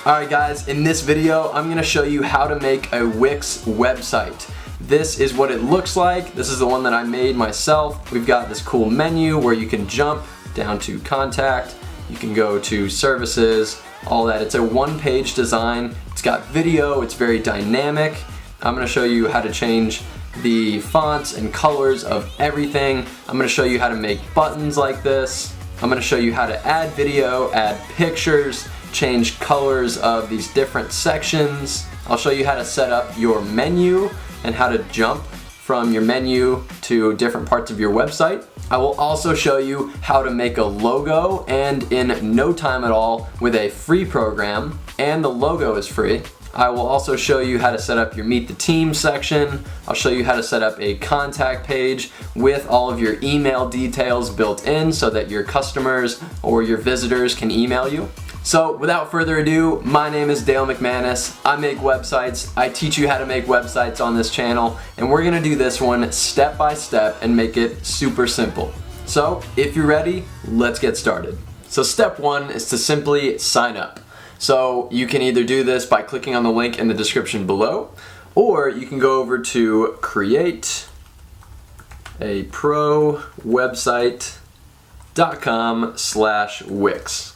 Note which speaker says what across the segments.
Speaker 1: Alright guys, in this video I'm going to show you how to make a Wix website. This is what it looks like. This is the one that I made myself. We've got this cool menu where you can jump down to contact, you can go to services, all that. It's a one-page design. It's got video, it's very dynamic. I'm going to show you how to change the fonts and colors of everything. I'm going to show you how to make buttons like this. I'm going to show you how to add video, add pictures, change colors of these different sections. I'll show you how to set up your menu and how to jump from your menu to different parts of your website. I will also show you how to make a logo, and in no time at all with a free program, and the logo is free. I will also show you how to set up your Meet the Team section. I'll show you how to set up a contact page with all of your email details built in so that your customers or your visitors can email you. So without further ado, my name is Dale McManus. I make websites. I teach you how to make websites on this channel, and we're gonna do this one step by step and make it super simple. So if you're ready, let's get started. So step one is to simply sign up. So you can either do this by clicking on the link in the description below, or you can go over to createaprowebsite.com/Wix.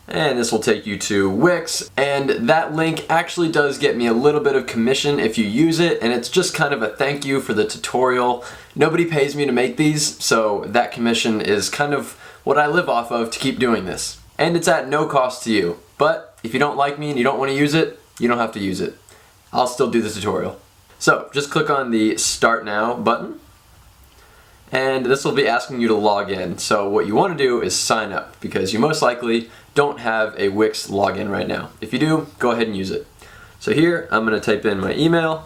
Speaker 1: And this will take you to Wix, and that link actually does get me a little bit of commission if you use it, and it's just kind of a thank you for the tutorial. Nobody pays me to make these, so that commission is kind of what I live off of to keep doing this. And it's at no cost to you. But if you don't like me and you don't want to use it, you don't have to use it. I'll still do the tutorial. So just click on the Start Now button, and this will be asking you to log in. So what you want to do is sign up, because you most likely don't have a Wix login right now. If you do, go ahead and use it. So here I'm going to type in my email,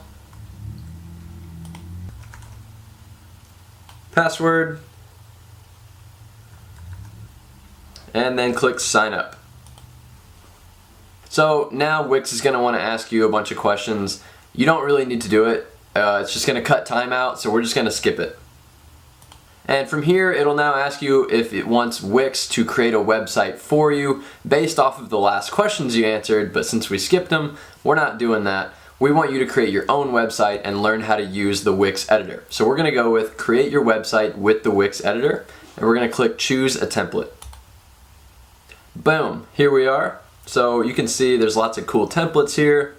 Speaker 1: password, and then click sign up. So now Wix is going to want to ask you a bunch of questions. You don't really need to do it. It's just going to cut time out, so we're just going to skip it. And from here, it'll now ask you if it wants Wix to create a website for you based off of the last questions you answered, but since we skipped them, we're not doing that. We want you to create your own website and learn how to use the Wix editor. So we're going to go with create your website with the Wix editor, and we're going to click choose a template. Boom, here we are. So you can see there's lots of cool templates here.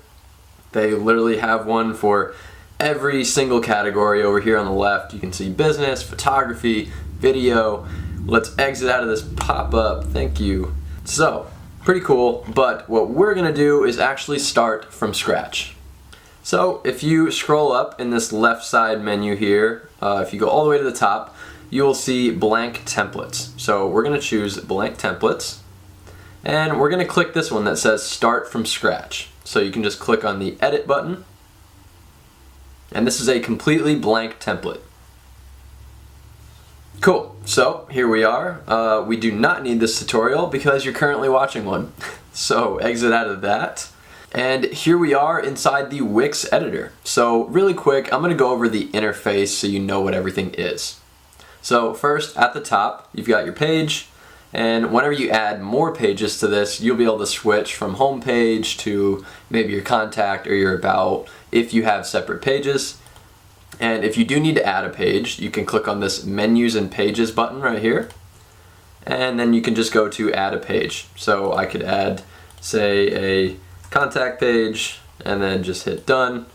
Speaker 1: They literally have one for every single category. Over here on the left, you can see business, photography, video. Let's exit out of this pop-up, thank you. So, pretty cool, but what we're gonna do is actually start from scratch. So if you scroll up in this left side menu here, if you go all the way to the top, you will see blank templates. So we're gonna choose blank templates, and we're gonna click this one that says start from scratch. So you can just click on the edit button, and this is a completely blank template. Cool, so here we are. We do not need this tutorial because you're currently watching one. So exit out of that. And here we are inside the Wix editor. So really quick, I'm gonna go over the interface so you know what everything is. So first, at the top, you've got your page, and whenever you add more pages to this, you'll be able to switch from home page to maybe your contact or your about if you have separate pages. And if you do need to add a page, you can click on this menus and pages button right here, and then you can just go to add a page. So I could add, say, a contact page, and then just hit done,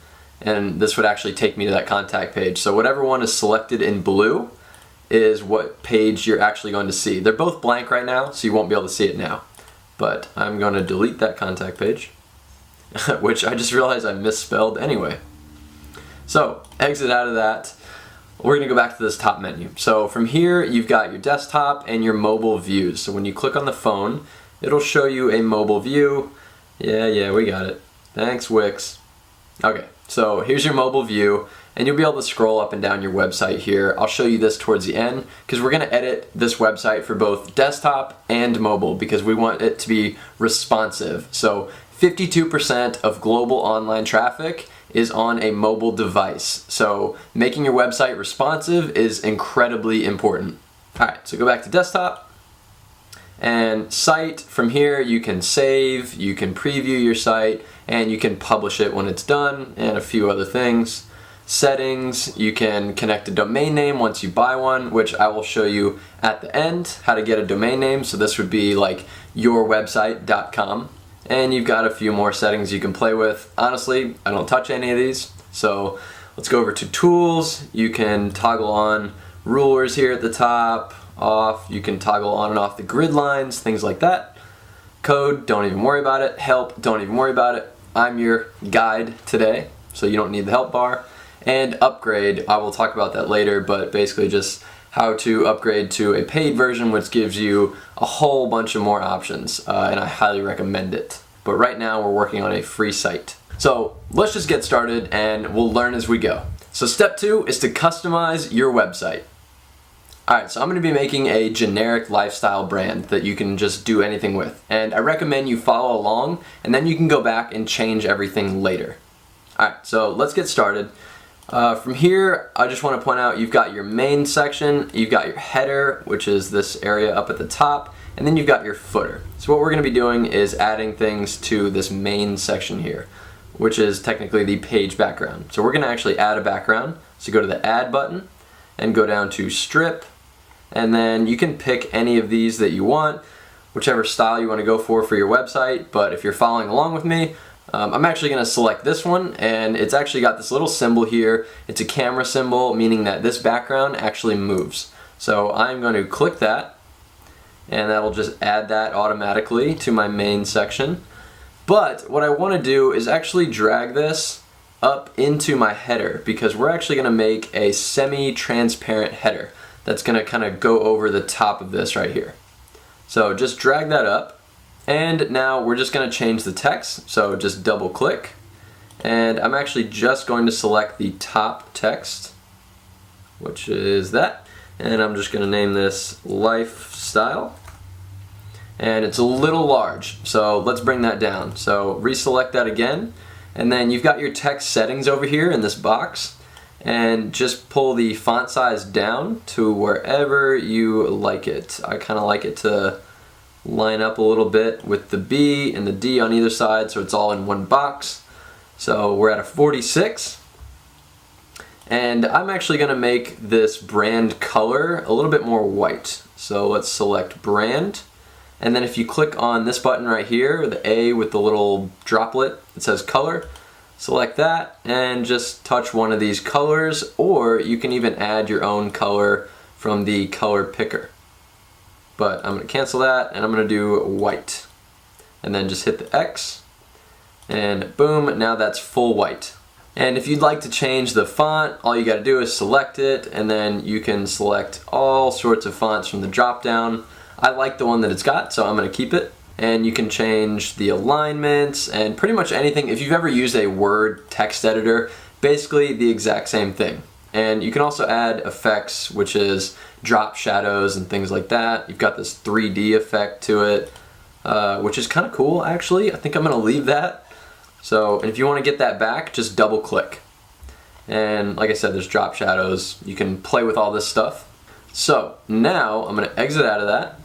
Speaker 1: and this would actually take me to that contact page. So whatever one is selected in blue is what page you're actually going to see. They're both blank right now, so you won't be able to see it now. But I'm going to delete that contact page, which I just realized I misspelled anyway. So exit out of that. We're going to go back to this top menu. So from here, you've got your desktop and your mobile views. So when you click on the phone, it'll show you a mobile view. Yeah, we got it. Thanks, Wix. Okay, so here's your mobile view, and you'll be able to scroll up and down your website here. I'll show you this towards the end because we're going to edit this website for both desktop and mobile because we want it to be responsive. So 52% of global online traffic is on a mobile device. So making your website responsive is incredibly important. Alright, so go back to desktop, And site, from here you can save, you can preview your site, and you can publish it when it's done, and a few other things. Settings, you can connect a domain name once you buy one, which I will show you at the end how to get a domain name. So this would be like yourwebsite.com. And you've got a few more settings you can play with. Honestly, I don't touch any of these. So let's go over to tools. You can toggle on rulers here at the top, off. You can toggle on and off the grid lines, things like that. Code, don't even worry about it. Help, don't even worry about it. I'm your guide today, so you don't need the help bar. And upgrade, I will talk about that later, but basically just how to upgrade to a paid version, which gives you a whole bunch of more options, and I highly recommend it. But right now we're working on a free site. So let's just get started and we'll learn as we go. So step 2 is to customize your website. Alright, so I'm going to be making a generic lifestyle brand that you can just do anything with. And I recommend you follow along, and then you can go back and change everything later. Alright, so let's get started. From here, I just want to point out you've got your main section, you've got your header, which is this area up at the top, and then you've got your footer. So what we're going to be doing is adding things to this main section here, which is technically the page background. So we're going to actually add a background. So go to the add button and go down to strip, and then you can pick any of these that you want, whichever style you want to go for your website. But if you're following along with me, I'm actually going to select this one, and it's actually got this little symbol here. It's a camera symbol, meaning that this background actually moves. So I'm going to click that, and that'll just add that automatically to my main section. But what I want to do is actually drag this up into my header, because we're actually going to make a semi-transparent header that's going to kind of go over the top of this right here. So just drag that up. And now we're just going to change the text, so just double click, and I'm actually just going to select the top text, which is that, and I'm just going to name this lifestyle, and it's a little large, so let's bring that down. So reselect that again, and then you've got your text settings over here in this box, and just pull the font size down to wherever you like it. I kind of like it to line up a little bit with the B and the D on either side, so it's all in one box. So we're at a 46, and I'm actually going to make this brand color a little bit more white. So let's select brand, and then if you click on this button right here, the A with the little droplet, it says color, select that and just touch one of these colors, or you can even add your own color from the color picker. But I'm going to cancel that, and I'm going to do white. And then just hit the X, and boom, now that's full white. And if you'd like to change the font, all you got to do is select it, and then you can select all sorts of fonts from the drop down. I like the one that it's got, so I'm going to keep it. And you can change the alignments and pretty much anything. If you've ever used a Word text editor, basically the exact same thing. And you can also add effects, which is drop shadows and things like that. You've got this 3D effect to it, which is kind of cool actually. I think I'm going to leave that. So, and if you want to get that back, just double click. And like I said, there's drop shadows. You can play with all this stuff. So now I'm going to exit out of that.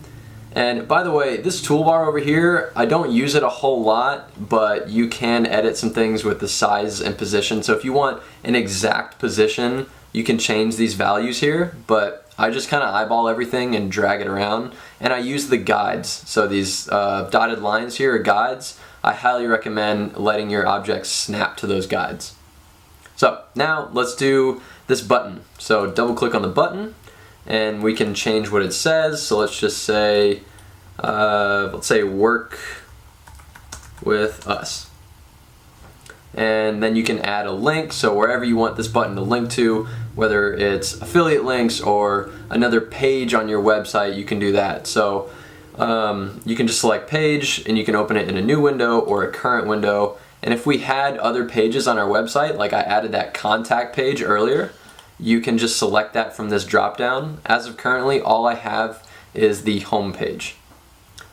Speaker 1: And by the way, this toolbar over here, I don't use it a whole lot, but you can edit some things with the size and position. So if you want an exact position, you can change these values here, but I just kind of eyeball everything and drag it around. And I use the guides. So these dotted lines here are guides. I highly recommend letting your objects snap to those guides. So now let's do this button. So double click on the button, and we can change what it says. So let's just say, let's say work with us. And then you can add a link, so wherever you want this button to link to, whether it's affiliate links or another page on your website, you can do that. So you can just select page, and you can open it in a new window or a current window. And if we had other pages on our website, like I added that contact page earlier, you can just select that from this drop down. As of currently, all I have is the home page.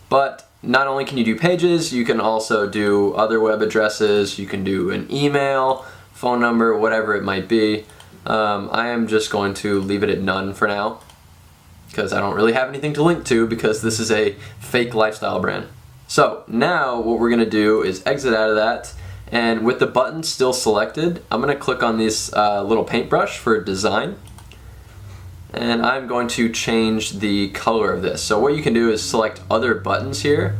Speaker 1: But not only can you do pages, you can also do other web addresses, you can do an email, phone number, whatever it might be. I am just going to leave it at none for now. because I don't really have anything to link to because this is a fake lifestyle brand. So now what we're going to do is exit out of that, and with the button still selected, I'm going to click on this little paintbrush for design, and I'm going to change the color of this. So what you can do is select other buttons here.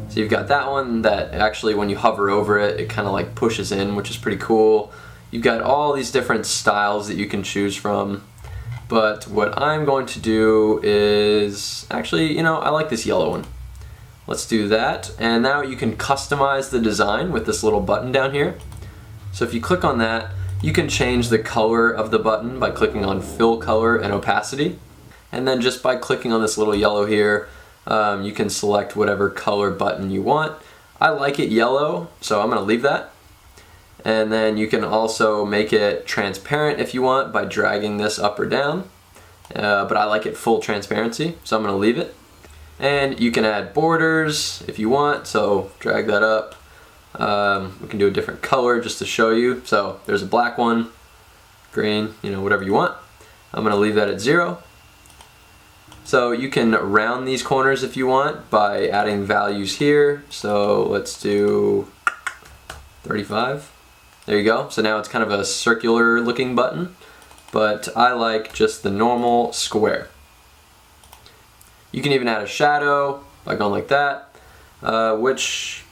Speaker 1: So you've got that one that actually when you hover over it, it kind of like pushes in, which is pretty cool. You've got all these different styles that you can choose from. But what I'm going to do is, actually, you know, I like this yellow one. Let's do that. And now you can customize the design with this little button down here. So if you click on that, you can change the color of the button by clicking on fill color and opacity. And then just by clicking on this little yellow here, you can select whatever color button you want. I like it yellow, so I'm going to leave that. And then you can also make it transparent if you want by dragging this up or down. But I like it full transparency, so I'm going to leave it. And you can add borders if you want, so drag that up. We can do a different color just to show you. So there's a black one, green, you know, whatever you want. I'm going to leave that at 0. So you can round these corners if you want by adding values here. So let's do 35. There you go. So now it's kind of a circular looking button, but I like just the normal square. You can even add a shadow by going like that, which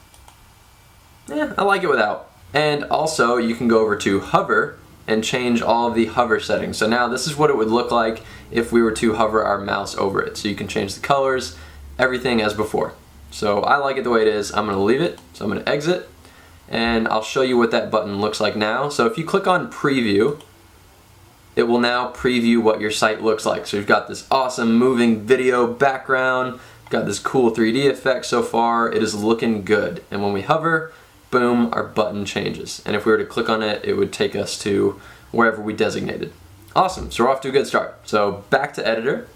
Speaker 1: I like it without. And also you can go over to hover and change all of the hover settings. So now this is what it would look like if we were to hover our mouse over it. So you can change the colors, everything as before. So I like it the way it is. I'm going to leave it. So I'm going to exit, and I'll show you what that button looks like now. So if you click on preview, it will now preview what your site looks like. So you've got this awesome moving video background, got this cool 3D effect so far. It is looking good. And when we hover, boom, our button changes. And if we were to click on it, it would take us to wherever we designated. Awesome, so we're off to a good start. So back to editor.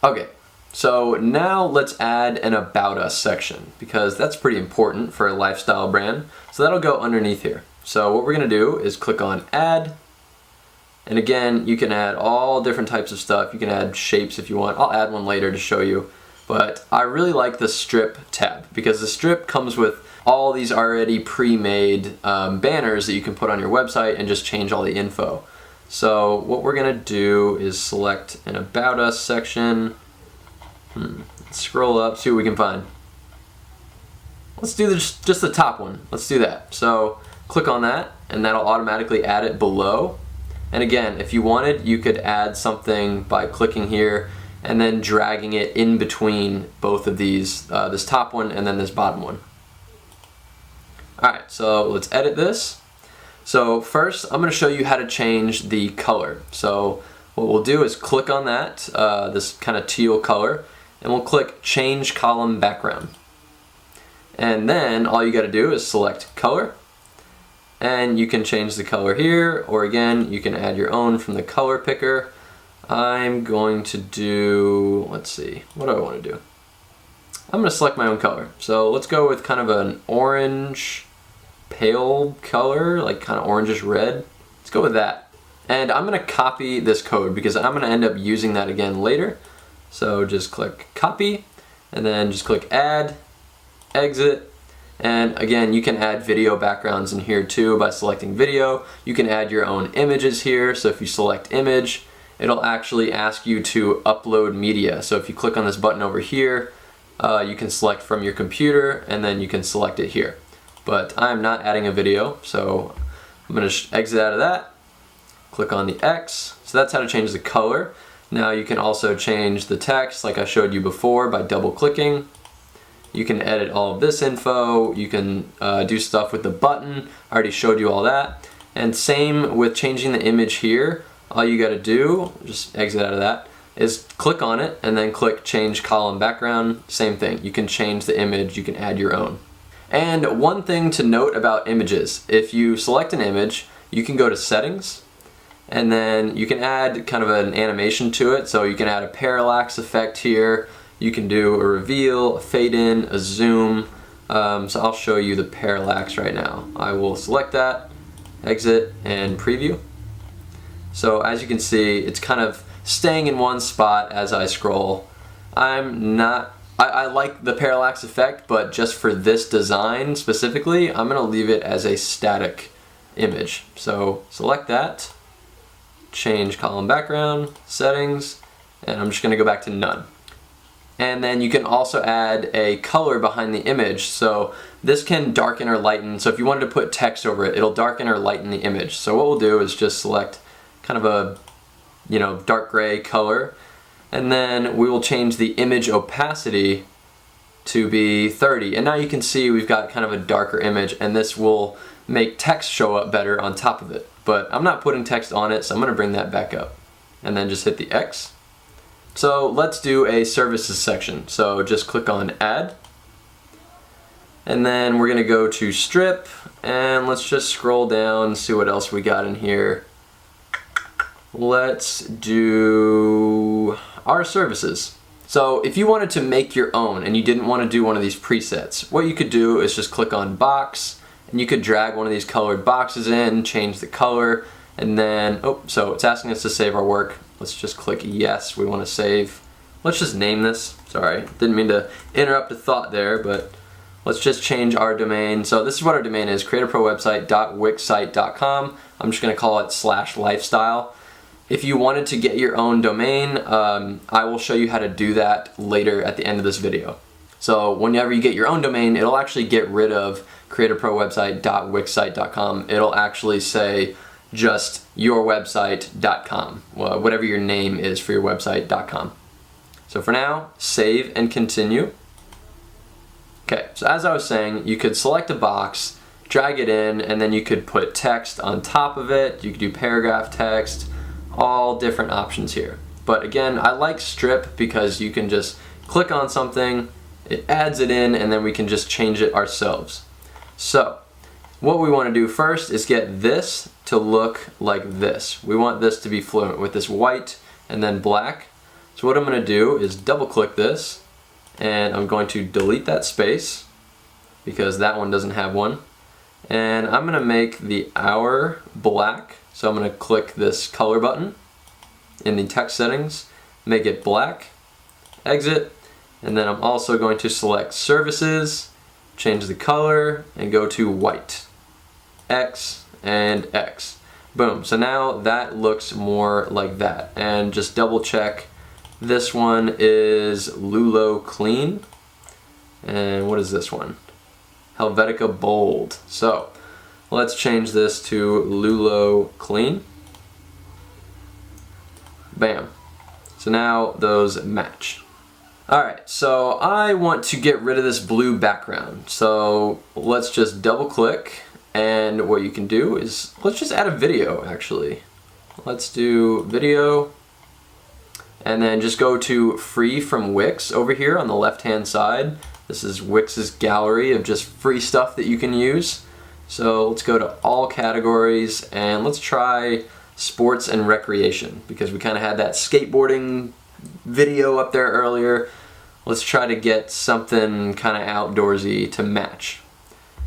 Speaker 1: Okay, so now let's add an About Us section, because that's pretty important for a lifestyle brand. So that'll go underneath here. So what we're gonna do is click on Add. And again, you can add all different types of stuff. You can add shapes if you want. I'll add one later to show you. But I really like the strip tab, because the strip comes with all these already pre-made banners that you can put on your website and just change all the info. So what we're gonna do is select an About Us section. Let's scroll up, see what we can find. Let's do just the top one. Let's do that. So click on that, and that'll automatically add it below. And again, if you wanted, you could add something by clicking here and then dragging it in between both of these, this top one and then this bottom one. Alright, so let's edit this. So first, I'm going to show you how to change the color. So what we'll do is click on that, this kind of teal color, and we'll click Change Column Background. And then all you got to do is select Color, and you can change the color here, or again, you can add your own from the color picker. I'm going to do, let's see, what do I want to do? I'm going to select my own color. So let's go with kind of an orange pale color, like kind of orangish red. Let's go with that. And I'm going to copy this code because I'm going to end up using that again later. So just click copy, and then just click add, exit. And again, you can add video backgrounds in here too by selecting video. You can add your own images here. So if you select image, it'll actually ask you to upload media. So if you click on this button over here, you can select from your computer, and then you can select it here. But I'm not adding a video, so I'm going to exit out of that, click on the X. So that's how to change the color. Now you can also change the text like I showed you before by double clicking. You can edit all of this info. You can do stuff with the button. I already showed you all that. And same with changing the image here. All you got to do, just exit out of that, is click on it and then click Change Column Background. Same thing. You can change the image. You can add your own. And one thing to note about images, if you select an image, you can go to Settings, and then you can add kind of an animation to it. So you can add a parallax effect here. You can do a reveal, a fade in, a zoom. So I'll show you the parallax right now. I will select that, exit, and preview. So as you can see, it's kind of staying in one spot as I scroll. I like the parallax effect, but just for this design specifically, I'm gonna leave it as a static image. So select that, change column background, settings, and I'm just gonna go back to none. And then you can also add a color behind the image. So this can darken or lighten. So if you wanted to put text over it, it'll darken or lighten the image. So what we'll do is just select kind of a, dark gray color. And then we will change the image opacity to be 30. And now you can see we've got kind of a darker image, and this will make text show up better on top of it. But I'm not putting text on it, so I'm gonna bring that back up. And then just hit the X. So let's do a services section. So just click on add. And then we're gonna go to strip, and let's just scroll down, see what else we got in here. Let's do our services. So if you wanted to make your own and you didn't want to do one of these presets, what you could do is just click on box, and you could drag one of these colored boxes in, change the color, and then, so it's asking us to save our work. Let's just click yes, we want to save. Let's just name this. Sorry, didn't mean to interrupt a thought there, but let's just change our domain. So this is what our domain is, creatorprowebsite.wixsite.com. I'm just gonna call it /lifestyle. If you wanted to get your own domain, I will show you how to do that later at the end of this video. So whenever you get your own domain, it'll actually get rid of creatorprowebsite.wixsite.com. It'll actually say just yourwebsite.com, whatever your name is for your website.com. So for now, save and continue. Okay, so as I was saying, you could select a box, drag it in, and then you could put text on top of it. You could do paragraph text, all different options here. But again, I like strip because you can just click on something, it adds it in, and then we can just change it ourselves. So what we want to do first is get this to look like this. We want this to be fluent with this white and then black. So what I'm going to do is double click this, and I'm going to delete that space because that one doesn't have one. And I'm going to make the hour black. So I'm going to click this color button in the text settings, make it black, exit, and then I'm also going to select services, change the color, and go to white. X and X. Boom. So now that looks more like that. And just double check. This one is Lulo Clean. And what is this one? Helvetica Bold. So let's change this to Lulo Clean. Bam. So now those match. Alright, so I want to get rid of this blue background. So let's just double click, and what you can do is, let's just add a video actually. Let's do video, and then just go to free from Wix over here on the left hand side. This is Wix's gallery of just free stuff that you can use. So let's go to all categories, and let's try sports and recreation because we kind of had that skateboarding video up there earlier. Let's try to get something kind of outdoorsy to match.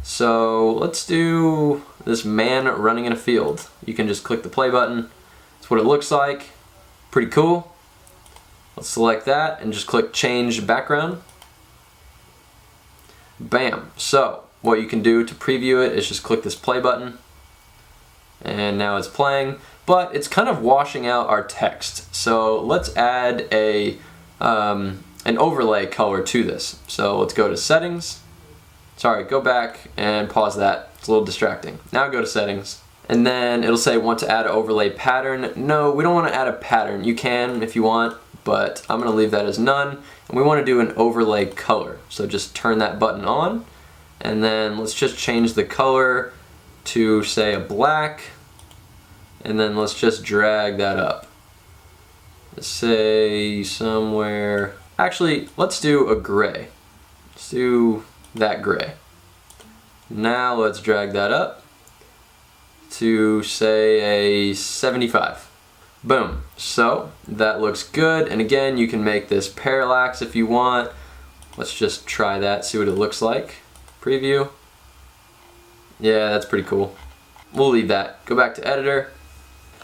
Speaker 1: So let's do this man running in a field. You can just click the play button. That's what it looks like. Pretty cool. Let's select that and just click change background. Bam. So what you can do to preview it is just click this play button, and now it's playing, but it's kind of washing out our text. So let's add an overlay color to this. So let's go to settings. Sorry, go back and pause that. It's a little distracting. Now go to settings, and then it'll say want to add an overlay pattern. No, we don't want to add a pattern. You can if you want, but I'm going to leave that as none. And we want to do an overlay color. So just turn that button on, and then let's just change the color to say a black, and then let's just drag that up. Let's say somewhere, actually let's do a gray. Let's do that gray. Now let's drag that up to say a 75. Boom. So that looks good, and again you can make this parallax if you want. Let's just try that, see what it looks like. Preview. Yeah, that's pretty cool. We'll leave that. Go back to editor,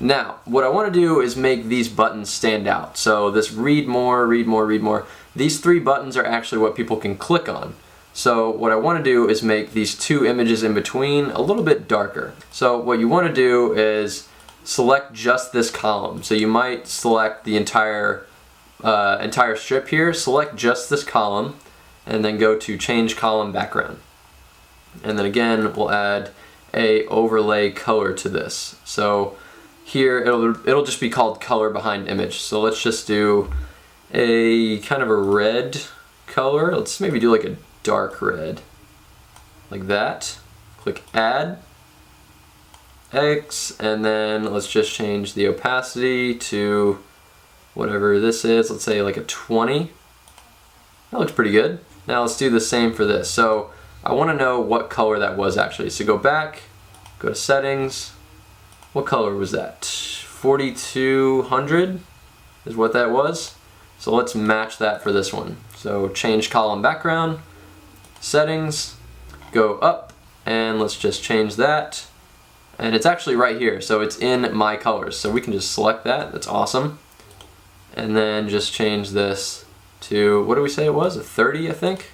Speaker 1: Now, what I want to do is make these buttons stand out. So this read more, read more, read more. These 3 buttons are actually what people can click on. So what I want to do is make these 2 images in between a little bit darker. So what you want to do is select just this column. So you might select the entire strip here, select just this column, and then go to change column background. And then again, we'll add a overlay color to this. So here it'll just be called color behind image. So let's just do a kind of a red color. Let's maybe do like a dark red, like that. Click add, X, and then let's just change the opacity to whatever this is. Let's say like a 20. That looks pretty good. Now let's do the same for this. So I want to know what color that was actually. So go back, go to settings. What color was that? 4200 is what that was. So let's match that for this one. So change column background, settings, go up, and let's just change that. And it's actually right here, so it's in my colors. So we can just select that, that's awesome. And then just change this to, what do we say it was? A 30, I think?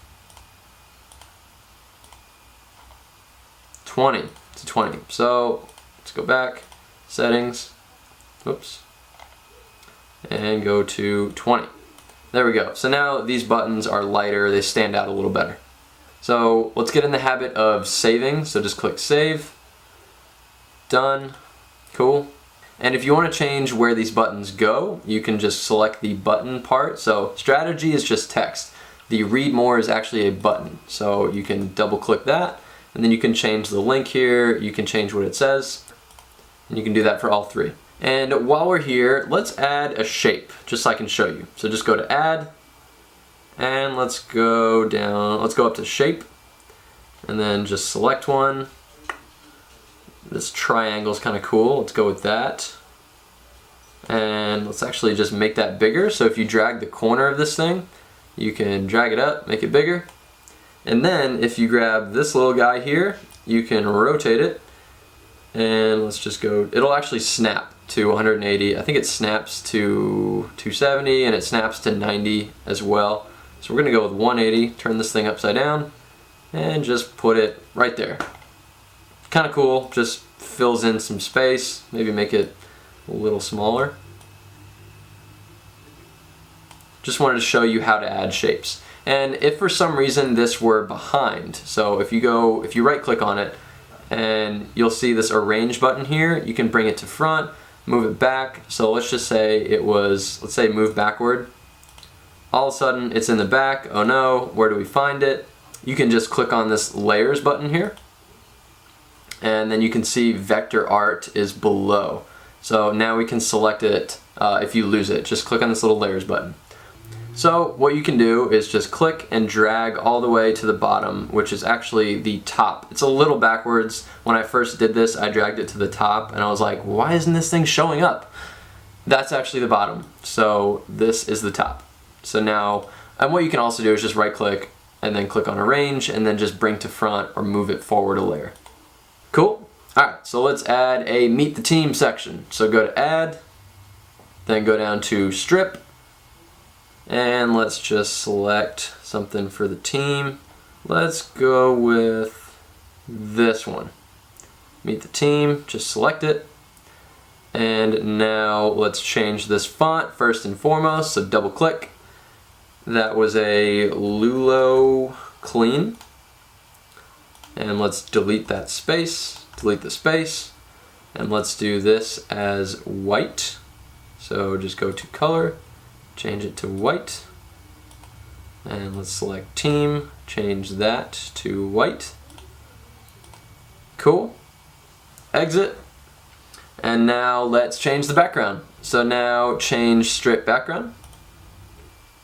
Speaker 1: 20, to 20. So let's go back, settings, oops, and go to 20. There we go. So now these buttons are lighter, they stand out a little better. So let's get in the habit of saving. So just click save, done, cool. And if you want to change where these buttons go, you can just select the button part. So strategy is just text. The read more is actually a button. So you can double click that, and then you can change the link here, you can change what it says, and you can do that for all 3. And while we're here, let's add a shape, just so I can show you. So just go to add, and let's go down, let's go up to shape, and then just select one. This triangle is kind of cool, let's go with that. And let's actually just make that bigger. So if you drag the corner of this thing, you can drag it up, make it bigger. And then if you grab this little guy here, you can rotate it. And let's just go, it'll actually snap to 180. I think it snaps to 270 and it snaps to 90 as well. So we're gonna go with 180, turn this thing upside down, and just put it right there. Kind of cool, just fills in some space, maybe make it a little smaller. Just wanted to show you how to add shapes. And if for some reason this were behind, so if you right click on it and you'll see this arrange button here, you can bring it to front, move it back. So let's just say it was, let's say move backward. All of a sudden it's in the back, oh no, where do we find it? You can just click on this layers button here, and then you can see vector art is below. So now we can select it if you lose it. Just click on this little layers button. So what you can do is just click and drag all the way to the bottom, which is actually the top. It's a little backwards. When I first did this, I dragged it to the top and I was like, why isn't this thing showing up? That's actually the bottom. So this is the top. So now, and what you can also do is just right click and then click on arrange and then just bring to front or move it forward a layer. Cool. Alright, so let's add a meet the team section. So go to add, then go down to strip, and let's just select something for the team. Let's go with this one. Meet the team, just select it. And now let's change this font first and foremost, so double click. That was a Lulo clean. And let's delete that space, delete the space, and let's do this as white. So just go to color, change it to white, and let's select team, change that to white. Cool. Exit. And now let's change the background. So now change strip background.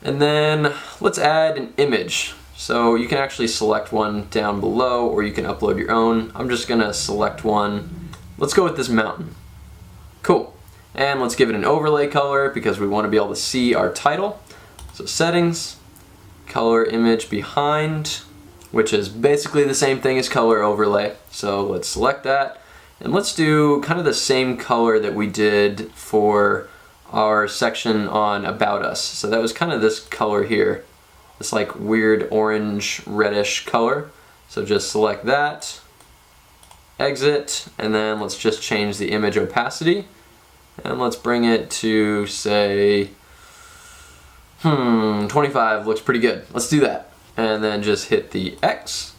Speaker 1: And then let's add an image. So you can actually select one down below or you can upload your own. I'm just gonna select one. Let's go with this mountain. Cool. And let's give it an overlay color because we want to be able to see our title. So settings, color image behind, which is basically the same thing as color overlay. So let's select that. And let's do kind of the same color that we did for our section on About Us. So that was kind of this color here, this like weird orange reddish color. So just select that, exit, and then let's just change the image opacity. And let's bring it to, say, 25 looks pretty good. Let's do that. And then just hit the X.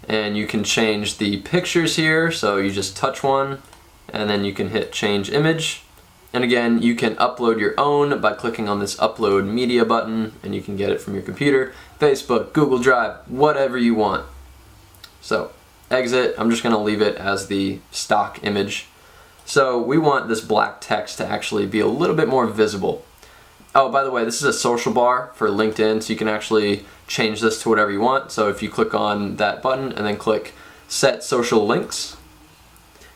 Speaker 1: And you can change the pictures here, so you just touch one, and then you can hit change image. And again, you can upload your own by clicking on this upload media button, and you can get it from your computer, Facebook, Google Drive, whatever you want. So exit. I'm just going to leave it as the stock image. So we want this black text to actually be a little bit more visible. Oh, by the way, this is a social bar for LinkedIn, so you can actually change this to whatever you want. So if you click on that button and then click Set Social Links,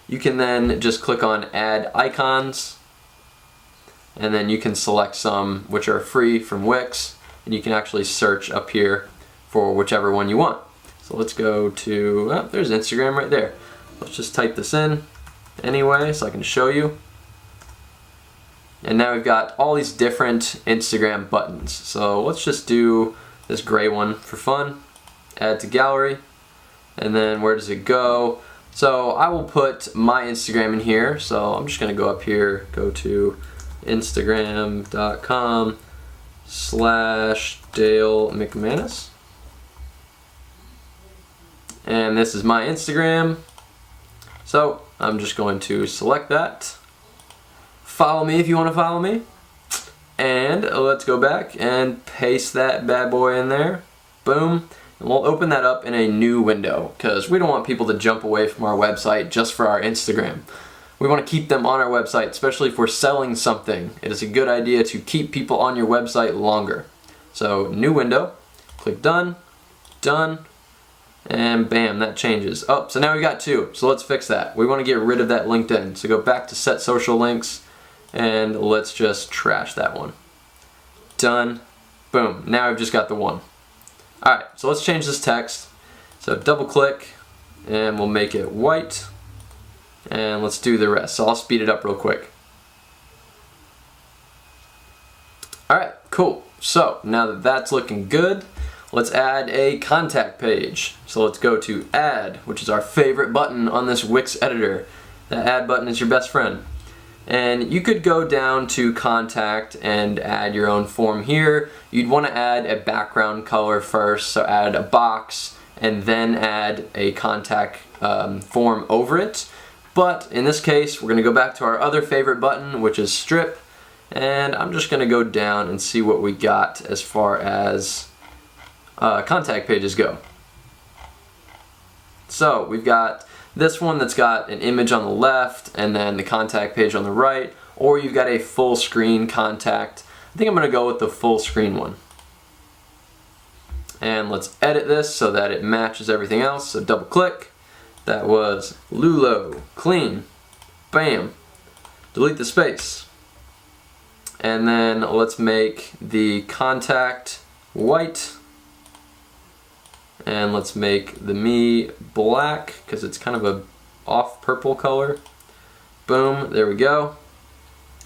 Speaker 1: you can then just click on Add Icons, and then you can select some which are free from Wix, and you can actually search up here for whichever one you want. So let's go to, oh, there's Instagram right there. Let's just type this in anyway so I can show you. And now we've got all these different Instagram buttons. So let's just do this gray one for fun. Add to gallery. And then where does it go? So I will put my Instagram in here. So I'm just going to go up here, go to instagram.com/Dale McManus. And this is my Instagram. So I'm just going to select that. Follow me if you want to follow me. And let's go back and paste that bad boy in there. Boom. And we'll open that up in a new window because we don't want people to jump away from our website just for our Instagram. We want to keep them on our website, especially if we're selling something. It is a good idea to keep people on your website longer. So new window, click done, done, and bam, that changes. Oh, so now we got two. So let's fix that. We want to get rid of that LinkedIn. So go back to set social links and let's just trash that one. Done. Boom. Now I've just got the one. Alright, so let's change this text. So double click and we'll make it white. And let's do the rest. So I'll speed it up real quick. Alright, cool. So now that that's looking good, let's add a contact page. So let's go to add, which is our favorite button on this Wix editor. The add button is your best friend. And you could go down to contact and add your own form here. You'd want to add a background color first, so add a box and then add a contact form over it. But in this case, we're going to go back to our other favorite button, which is strip. And I'm just going to go down and see what we got as far as contact pages go. So we've got this one that's got an image on the left and then the contact page on the right, or you've got a full screen contact. I think I'm going to go with the full screen one. And let's edit this so that it matches everything else. So double click. That was Lulo, clean, bam. Delete the space. And then let's make the contact white. And let's make the me black because it's kind of a off purple color. Boom, there we go.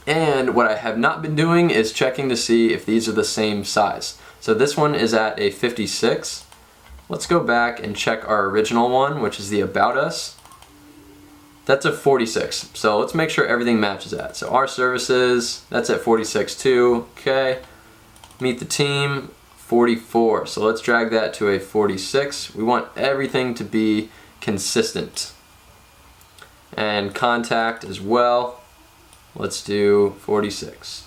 Speaker 1: And what I have not been doing is checking to see if these are the same size. So this one is at a 56. Let's go back and check our original one, which is the About Us. That's a 46. So let's make sure everything matches that. So our services, that's at 46 too. Okay. Meet the team, 44. So let's drag that to a 46. We want everything to be consistent. And contact as well. Let's do 46.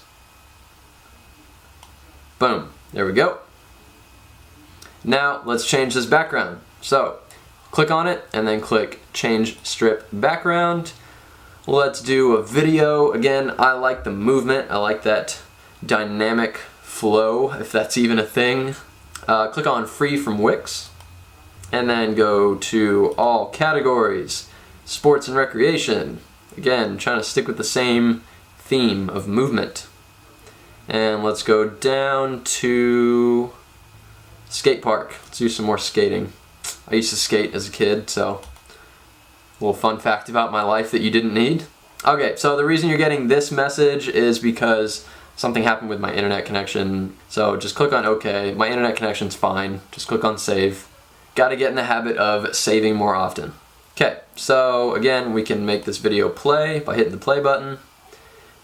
Speaker 1: Boom. There we go. Now let's change this background. So click on it and then click change strip background. Let's do a video. Again, I like the movement. I like that dynamic flow, if that's even a thing. Click on free from Wix and then go to all categories, sports and recreation. Again, trying to stick with the same theme of movement. And let's go down to skate park. Let's do some more skating. I used to skate as a kid, so little fun fact about my life that you didn't need. Okay, so the reason you're getting this message is because something happened with my internet connection. So just click on OK. My internet connection's fine. Just click on save. Got to get in the habit of saving more often. Okay, so again, we can make this video play by hitting the play button,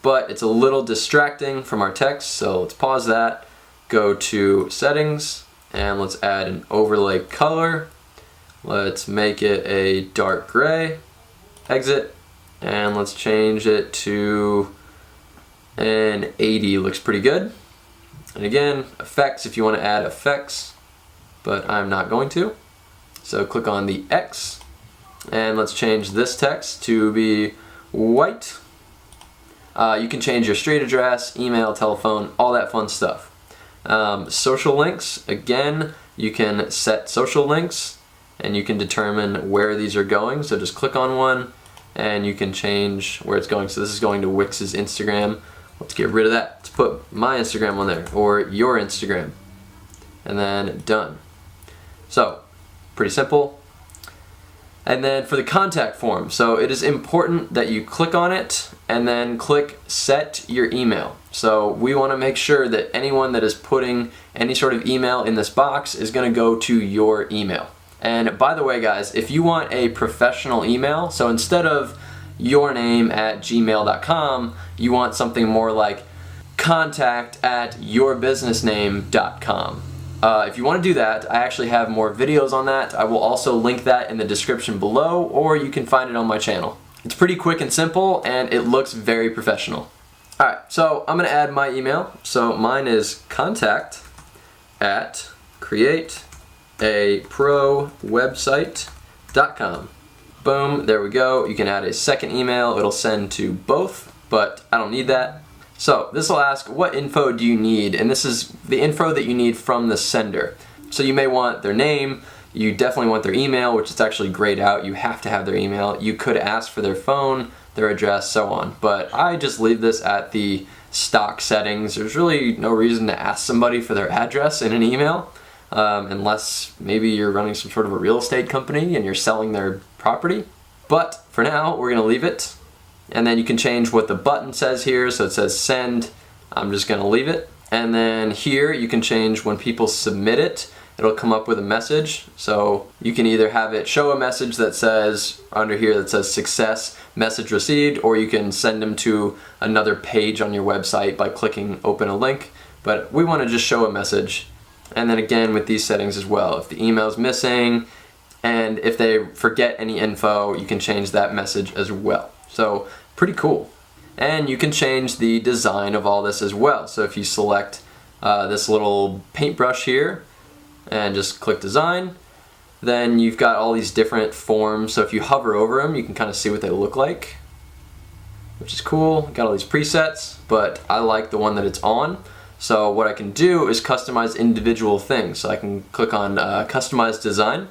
Speaker 1: but it's a little distracting from our text, so let's pause that, go to settings, and let's add an overlay color. Let's make it a dark gray, exit, and let's change it to an 80, looks pretty good. And again, effects if you want to add effects, but I'm not going to. So click on the X, and let's change this text to be white. You can change your street address, email, telephone, all that fun stuff. Social links, again, you can set social links and you can determine where these are going. So just click on one and you can change where it's going. So this is going to WIX's Instagram. Let's get rid of that. Let's put my Instagram on there, or your Instagram, and then done. So pretty simple. And then for the contact form, so it is important that you click on it and then click set your email. So we want to make sure that anyone that is putting any sort of email in this box is going to go to your email. And by the way, guys, if you want a professional email, so instead of yourname@gmail.com, you want something more like contact@yourbusinessname.com. If you want to do that, I actually have more videos on that. I will also link that in the description below, or you can find it on my channel. It's pretty quick and simple, and it looks very professional. Alright, so I'm going to add my email. So mine is contact@createaprowebsite.com. Boom, there we go. You can add a second email. It'll send to both, but I don't need that. So this will ask, what info do you need? And this is the info that you need from the sender. So you may want their name, you definitely want their email, which is actually grayed out. You have to have their email. You could ask for their phone, their address, so on. But I just leave this at the stock settings. There's really no reason to ask somebody for their address in an email, unless maybe you're running some sort of a real estate company and you're selling their property. But for now, we're gonna leave it. And then you can change what the button says here. So it says send. I'm just going to leave it. And then here you can change when people submit it. It'll come up with a message. So you can either have it show a message that says, under here that says success, message received, or you can send them to another page on your website by clicking open a link. But we want to just show a message. And then again with these settings as well. If the email is missing and if they forget any info, you can change that message as well. So pretty cool. And you can change the design of all this as well. So if you select this little paintbrush here and just click design, then you've got all these different forms. So if you hover over them, you can kind of see what they look like, which is cool. Got all these presets, but I like the one that it's on. So what I can do is customize individual things. So I can click on customize design.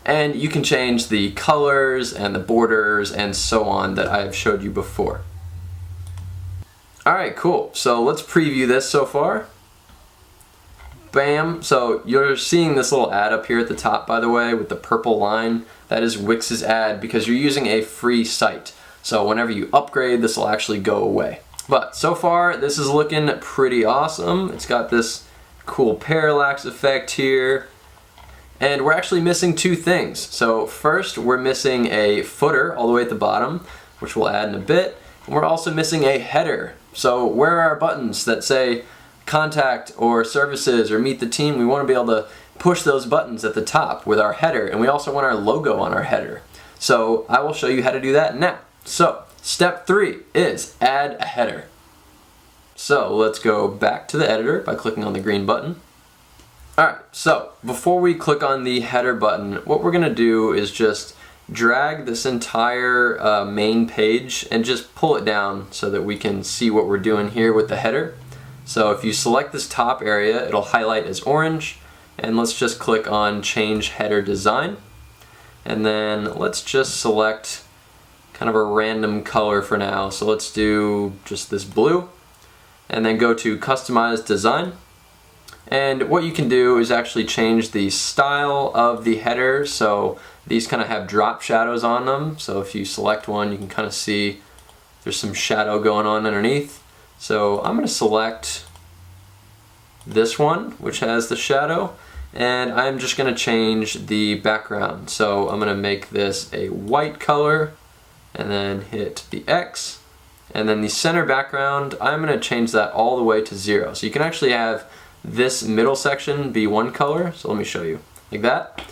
Speaker 1: And you can change the colors and the borders and so on that I've showed you before. Alright, cool. So let's preview this so far. Bam. So you're seeing this little ad up here at the top, by the way, with the purple line. That is WIX's ad because you're using a free site. So whenever you upgrade, this will actually go away. But so far, this is looking pretty awesome. It's got this cool parallax effect here. And we're actually missing two things. So first, we're missing a footer all the way at the bottom, which we'll add in a bit. And we're also missing a header. So where are our buttons that say contact or services or meet the team? We want to be able to push those buttons at the top with our header. And we also want our logo on our header. So I will show you how to do that now. So step 3 is add a header. So let's go back to the editor by clicking on the green button. Alright, so before we click on the header button, what we're going to do is just drag this entire main page and just pull it down so that we can see what we're doing here with the header. So if you select this top area, it'll highlight as orange, and let's just click on change header design. And then let's just select kind of a random color for now. So let's do just this blue, and then go to customize design. And what you can do is actually change the style of the header. So these kind of have drop shadows on them. So if you select one, you can kind of see there's some shadow going on underneath. So I'm going to select this one, which has the shadow, and I'm just going to change the background. So I'm going to make this a white color and then hit the X. And then the center background, I'm going to change that all the way to 0. So you can actually have this middle section be one color. So let me show you, like that.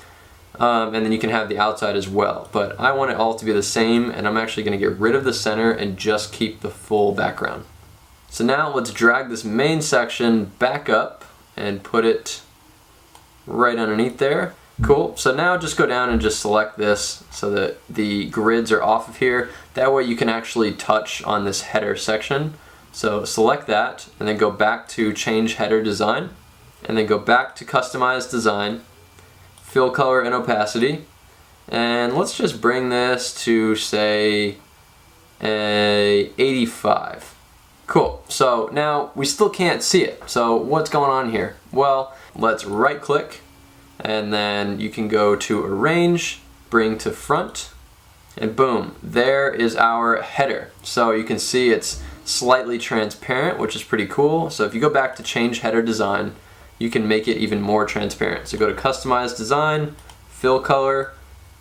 Speaker 1: And then you can have the outside as well. But I want it all to be the same, and I'm actually going to get rid of the center and just keep the full background. So now let's drag this main section back up and put it right underneath there. Cool. So now just go down and just select this so that the grids are off of here. That way you can actually touch on this header section. So select that and then go back to change header design and then go back to customize design, fill color and opacity, and let's just bring this to say a 85. Cool. So now we still can't see it. So what's going on here? Well, let's right click and then you can go to arrange, bring to front, and boom, there is our header. So you can see it's slightly transparent, which is pretty cool. So if you go back to change header design, you can make it even more transparent. So go to customize design, fill color,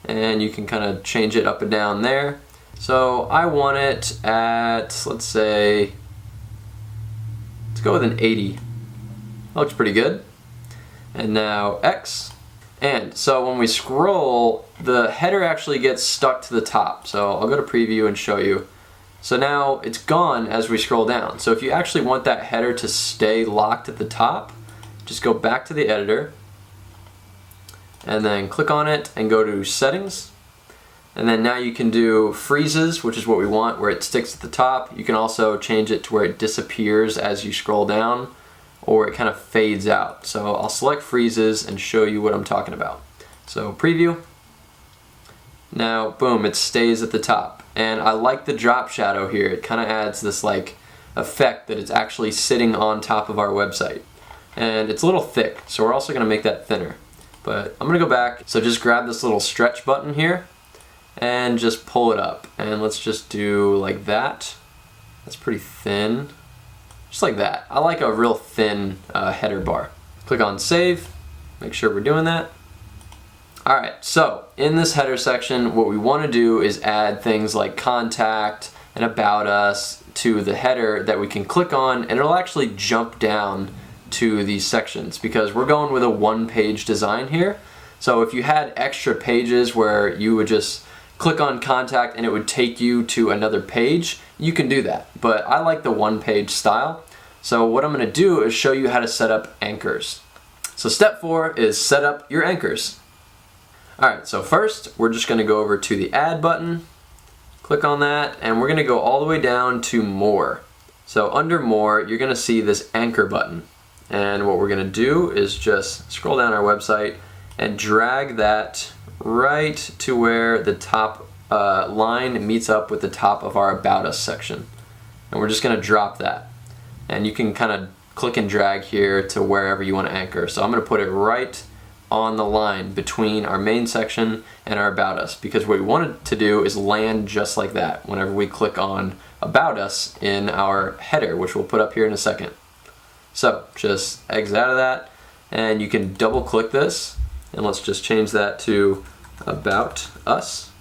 Speaker 1: and you can kind of change it up and down there. So I want it at, let's say, let's go with an 80. That looks pretty good. And now X. And so when we scroll, the header actually gets stuck to the top. So I'll go to preview and show you. So now it's gone as we scroll down. So if you actually want that header to stay locked at the top, just go back to the editor and then click on it and go to settings. And then now you can do freezes, which is what we want, where it sticks at the top. You can also change it to where it disappears as you scroll down, or it kind of fades out. So I'll select freezes and show you what I'm talking about. So preview. Now, boom, it stays at the top. And I like the drop shadow here. It kind of adds this like effect that it's actually sitting on top of our website. And it's a little thick, so we're also gonna make that thinner. But I'm gonna go back, so just grab this little stretch button here and just pull it up. And let's just do like that. That's pretty thin. Just like that. I like a real thin header bar. Click on save, make sure we're doing that. Alright, so in this header section, what we want to do is add things like contact and about us to the header that we can click on, and it'll actually jump down to these sections because we're going with a one-page design here. So if you had extra pages where you would just click on contact and it would take you to another page, you can do that. But I like the one-page style. So what I'm going to do is show you how to set up anchors. So step 4 is set up your anchors. Alright, so first we're just going to go over to the add button, click on that, and we're going to go all the way down to more. So under more, you're going to see this anchor button. And what we're going to do is just scroll down our website and drag that right to where the top line meets up with the top of our About Us section. And we're just going to drop that. And you can kind of click and drag here to wherever you want to anchor. So I'm going to put it right on the line between our main section and our About Us, because what we wanted to do is land just like that whenever we click on About Us in our header, which we'll put up here in a second. So just exit out of that, and you can double click this, and let's just change that to About Us,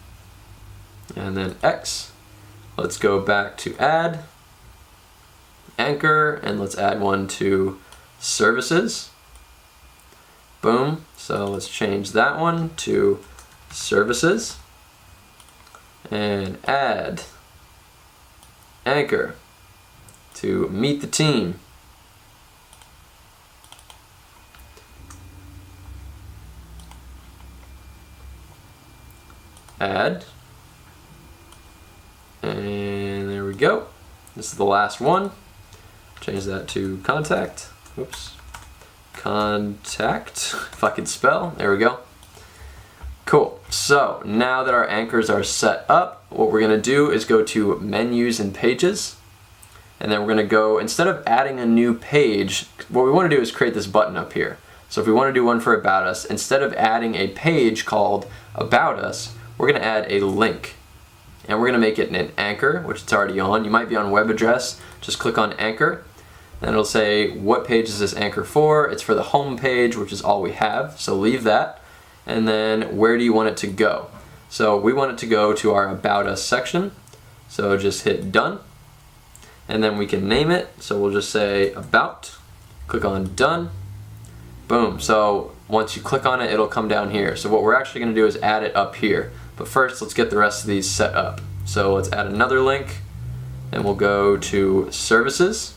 Speaker 1: and then X. Let's go back to add, anchor, and let's add one to services. Boom. So let's change that one to services and add anchor to meet the team. Add, and there we go. This is the last one. Change that to contact. Oops. Contact, if I can spell. There we go. Cool. So now that our anchors are set up, what we're going to do is go to menus and pages. And then we're gonna go, instead of adding a new page, what we wanna do is create this button up here. So if we wanna do one for About Us, instead of adding a page called About Us, we're gonna add a link. And we're gonna make it an anchor, which it's already on. You might be on web address, just click on anchor. And it'll say, what page is this anchor for? It's for the home page, which is all we have, so leave that. And then where do you want it to go? So we want it to go to our About Us section. So just hit done. And then we can name it. So we'll just say about, click on done. Boom, so once you click on it, it'll come down here. So what we're actually gonna do is add it up here. But first, let's get the rest of these set up. So let's add another link, and we'll go to services.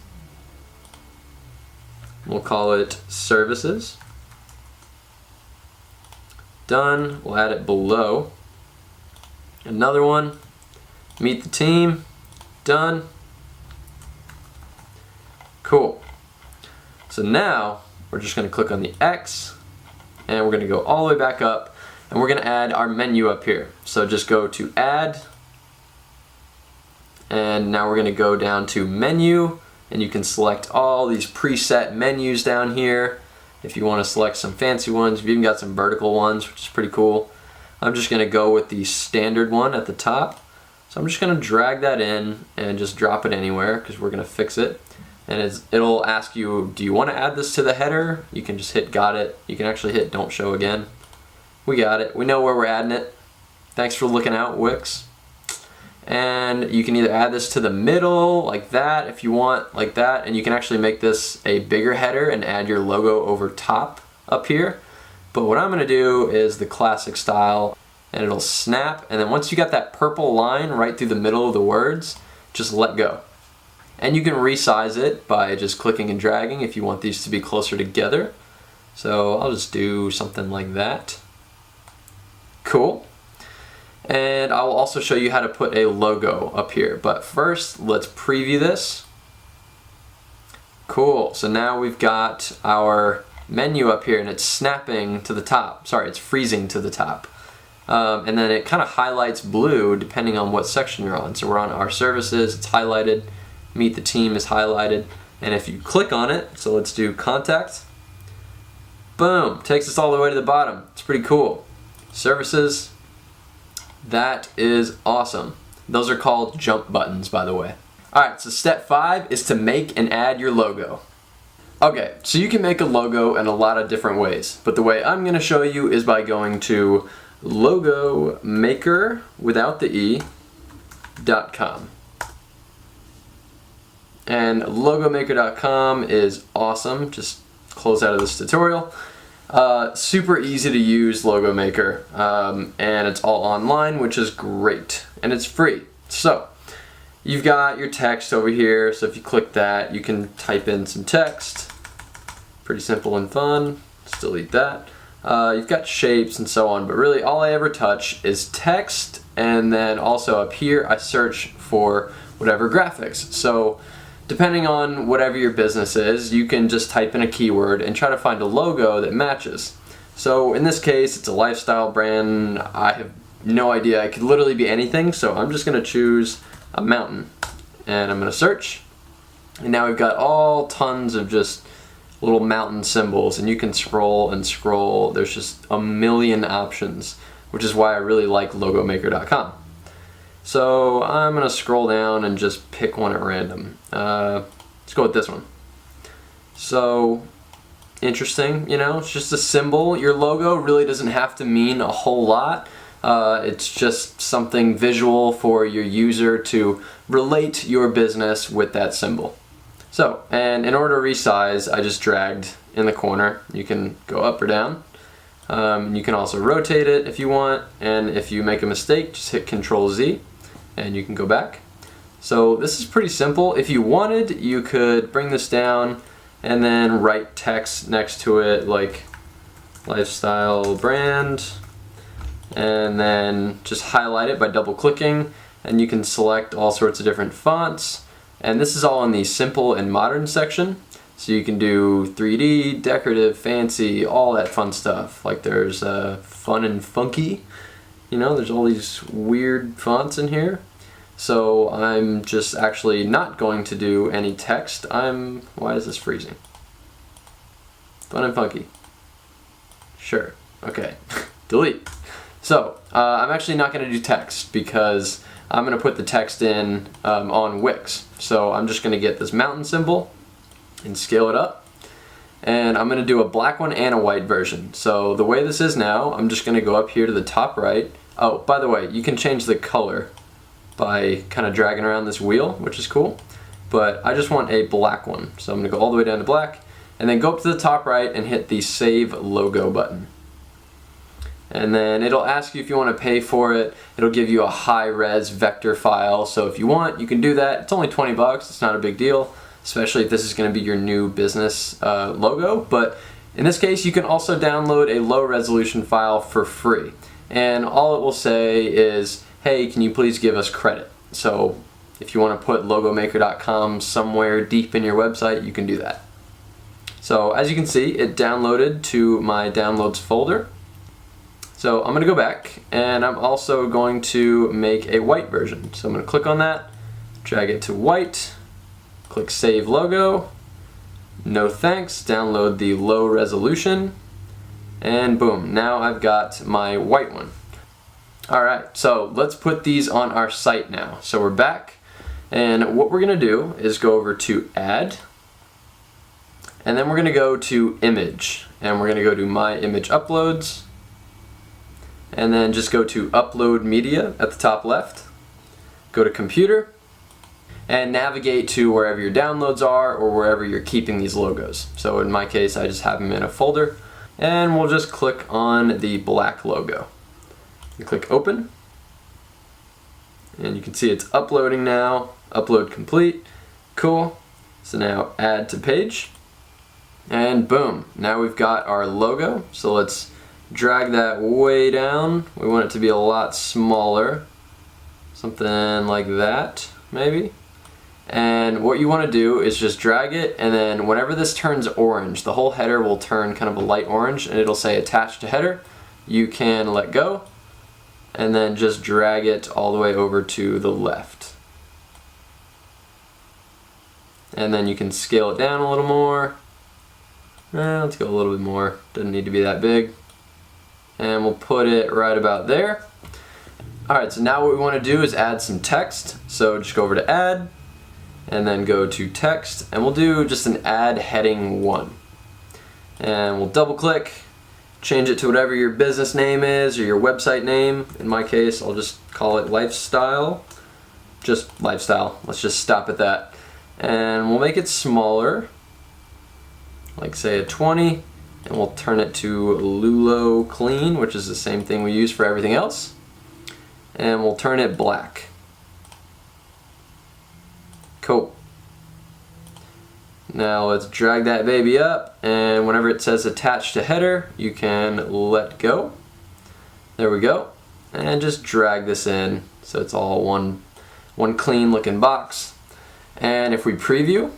Speaker 1: We'll call it services. Done, we'll add it below. Another one, meet the team, done. Cool. So now, we're just gonna click on the X, and we're gonna go all the way back up, and we're gonna add our menu up here. So just go to add, and now we're gonna go down to menu, and you can select all these preset menus down here. If you wanna select some fancy ones, we've even got some vertical ones, which is pretty cool. I'm just gonna go with the standard one at the top. So I'm just gonna drag that in and just drop it anywhere, because we're gonna fix it. And it'll ask you, do you want to add this to the header? You can just hit got it. You can actually hit don't show again. We got it. We know where we're adding it. Thanks for looking out, Wix. And you can either add this to the middle like that if you want, like that, and you can actually make this a bigger header and add your logo over top up here. But what I'm going to do is the classic style, and it'll snap, and then once you got that purple line right through the middle of the words, just let go. And you can resize it by just clicking and dragging if you want these to be closer together. So I'll just do something like that. Cool. And I will also show you how to put a logo up here. But first, let's preview this. Cool. So now we've got our menu up here, and it's snapping to the top. Sorry, it's freezing to the top. And then it kind of highlights blue depending on what section you're on. So we're on our services, it's highlighted. Meet the team is highlighted, and if you click on it, so let's do contact, boom, takes us all the way to the bottom. It's pretty cool. Services, that is awesome. Those are called jump buttons, by the way. Alright, so step 5 is to make and add your logo. Okay, so you can make a logo in a lot of different ways, but the way I'm going to show you is by going to logo maker without the e.com. And logomaker.com is awesome. Just close out of this tutorial. Super easy to use Logo Maker, and it's all online, which is great, and it's free. So you've got your text over here, so if you click that, you can type in some text. Pretty simple and fun. Let's delete that. You've got shapes and so on, but really all I ever touch is text, and then also up here I search for whatever graphics. So depending on whatever your business is, you can just type in a keyword and try to find a logo that matches. So in this case, it's a lifestyle brand. I have no idea. It could literally be anything, so I'm just going to choose a mountain. And I'm going to search. And now we've got all tons of just little mountain symbols, and you can scroll and scroll. There's just a million options, which is why I really like logomaker.com. So I'm going to scroll down and just pick one at random. Let's go with this one. So interesting, you know, it's just a symbol. Your logo really doesn't have to mean a whole lot. It's just something visual for your user to relate your business with that symbol. So, and in order to resize, I just dragged in the corner. You can go up or down. You can also rotate it if you want, and if you make a mistake, just hit Control Z and you can go back. So this is pretty simple. If you wanted, you could bring this down and then write text next to it like lifestyle brand, and then just highlight it by double clicking, and you can select all sorts of different fonts. And this is all in the simple and modern section. So you can do 3D, decorative, fancy, all that fun stuff. Like there's fun and funky. You know, there's all these weird fonts in here. So I'm just actually not going to do any text. Why is this freezing? Fun and funky. Sure, okay, delete. So I'm actually not going to do text because I'm going to put the text in on Wix. So I'm just going to get this mountain symbol and scale it up. And I'm going to do a black one and a white version. So the way this is now, I'm just going to go up here to the top right. Oh, by the way, you can change the color by kind of dragging around this wheel, which is cool. But I just want a black one. So I'm going to go all the way down to black and then go up to the top right and hit the Save Logo button. And then it'll ask you if you want to pay for it. It'll give you a high-res vector file. So if you want, you can do that. It's only 20 bucks. It's not a big deal, especially if this is going to be your new business logo. But in this case, you can also download a low-resolution file for free. And all it will say is, hey, can you please give us credit? So if you want to put logomaker.com somewhere deep in your website, you can do that. So as you can see, it downloaded to my downloads folder. So I'm going to go back, and I'm also going to make a white version. So I'm going to click on that, drag it to white, click Save Logo, no thanks, download the low resolution, and boom, now I've got my white one. Alright, so let's put these on our site now. So we're back, and what we're going to do is go over to Add, and then we're going to go to Image, and we're going to go to My Image Uploads, and then just go to Upload Media at the top left, go to Computer, and navigate to wherever your downloads are or wherever you're keeping these logos. So in my case, I just have them in a folder, and we'll just click on the black logo. You click Open, and you can see it's uploading now. Upload complete. Cool. So now Add to Page, and boom, now we've got our logo. So let's drag that way down. We want it to be a lot smaller, something like that maybe. And what you want to do is just drag it, and then whenever this turns orange, the whole header will turn kind of a light orange, and it'll say attach to header. You can let go and then just drag it all the way over to the left, and then you can scale it down a little more. Let's go a little bit more, doesn't need to be that big. And we'll put it right about there. Alright, so now what we want to do is add some text. So just go over to Add, and then go to Text, and we'll do just an Add Heading 1. And we'll double click, change it to whatever your business name is or your website name. In my case, I'll just call it Lifestyle. Just Lifestyle. Let's just stop at that. And we'll make it smaller, like say a 20. And we'll turn it to Lulo Clean, which is the same thing we use for everything else. And we'll turn it black. Cool. Now let's drag that baby up, and whenever it says attach to header, you can let go. There we go. And just drag this in so it's all one clean looking box. And if we preview,